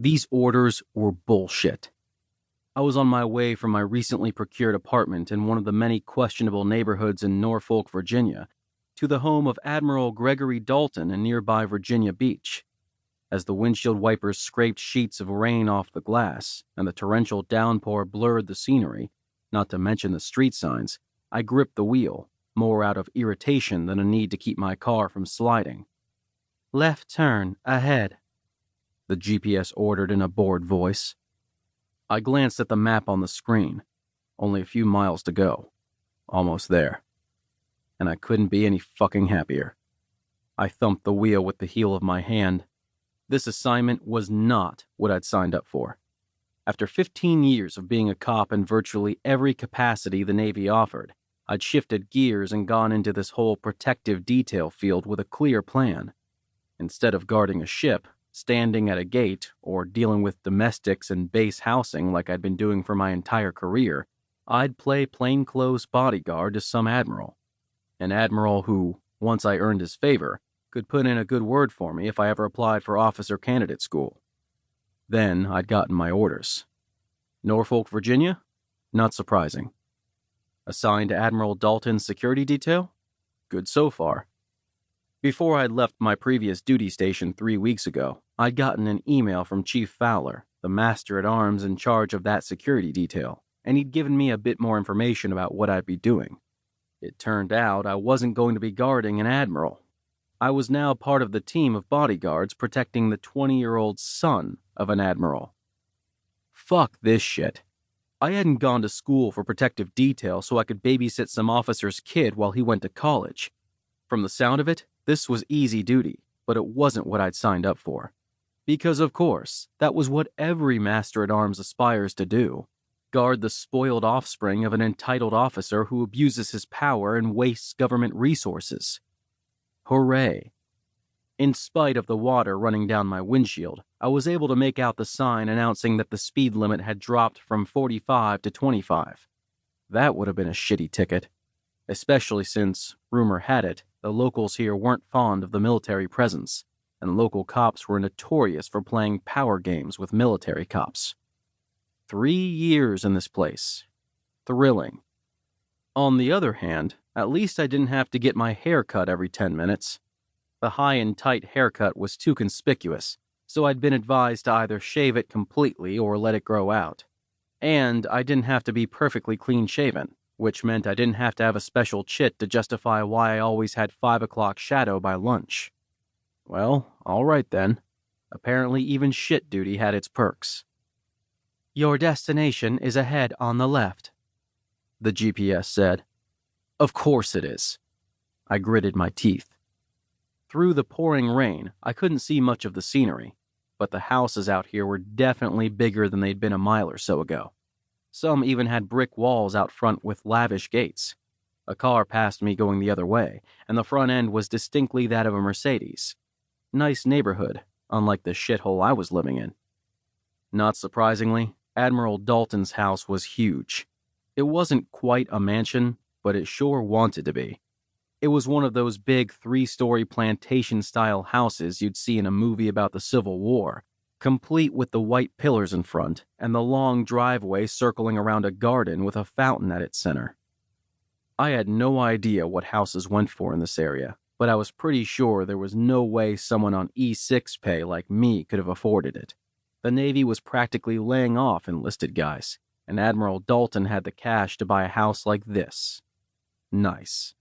These orders were bullshit. I was on my way from my recently procured apartment in one of the many questionable neighborhoods in Norfolk, Virginia, to the home of Admiral Gregory Dalton in nearby Virginia Beach. As the windshield wipers scraped sheets of rain off the glass and the torrential downpour blurred the scenery, not to mention the street signs, I gripped the wheel, more out of irritation than a need to keep my car from sliding. "Left turn, ahead," the GPS ordered in a bored voice. I glanced at the map on the screen. Only a few miles to go. Almost there. And I couldn't be any fucking happier. I thumped the wheel with the heel of my hand. This assignment was not what I'd signed up for. After 15 years of being a cop in virtually every capacity the Navy offered, I'd shifted gears and gone into this whole protective detail field with a clear plan. Instead of guarding a ship, standing at a gate, or dealing with domestics and base housing like I'd been doing for my entire career, I'd play plainclothes bodyguard to some admiral. An admiral who, once I earned his favor, could put in a good word for me if I ever applied for officer candidate school. Then I'd gotten my orders. Norfolk, Virginia? Not surprising. Assigned to Admiral Dalton's security detail? Good so far. Before I'd left my previous duty station 3 weeks ago, I'd gotten an email from Chief Fowler, the master-at-arms in charge of that security detail, and he'd given me a bit more information about what I'd be doing. It turned out I wasn't going to be guarding an admiral. I was now part of the team of bodyguards protecting the 20-year-old son of an admiral. Fuck this shit. I hadn't gone to school for protective detail so I could babysit some officer's kid while he went to college. From the sound of it, this was easy duty, but it wasn't what I'd signed up for. Because, of course, that was what every master-at-arms aspires to do. Guard the spoiled offspring of an entitled officer who abuses his power and wastes government resources. Hooray. In spite of the water running down my windshield, I was able to make out the sign announcing that the speed limit had dropped from 45 to 25. That would have been a shitty ticket. Especially since, rumor had it, the locals here weren't fond of the military presence, and local cops were notorious for playing power games with military cops. 3 years in this place. Thrilling. On the other hand, at least I didn't have to get my hair cut every 10 minutes. The high and tight haircut was too conspicuous, so I'd been advised to either shave it completely or let it grow out. And I didn't have to be perfectly clean-shaven, which meant I didn't have to have a special chit to justify why I always had 5 o'clock shadow by lunch. Well, all right then. Apparently even shit duty had its perks. "Your destination is ahead on the left," the GPS said. Of course it is. I gritted my teeth. Through the pouring rain, I couldn't see much of the scenery, but the houses out here were definitely bigger than they'd been a mile or so ago. Some even had brick walls out front with lavish gates. A car passed me going the other way, and the front end was distinctly that of a Mercedes. Nice neighborhood, unlike the shithole I was living in. Not surprisingly, Admiral Dalton's house was huge. It wasn't quite a mansion, but it sure wanted to be. It was one of those big 3-story plantation-style houses you'd see in a movie about the Civil War, complete with the white pillars in front and the long driveway circling around a garden with a fountain at its center. I had no idea what houses went for in this area, but I was pretty sure there was no way someone on E6 pay like me could have afforded it. The Navy was practically laying off enlisted guys, and Admiral Dalton had the cash to buy a house like this. Nice.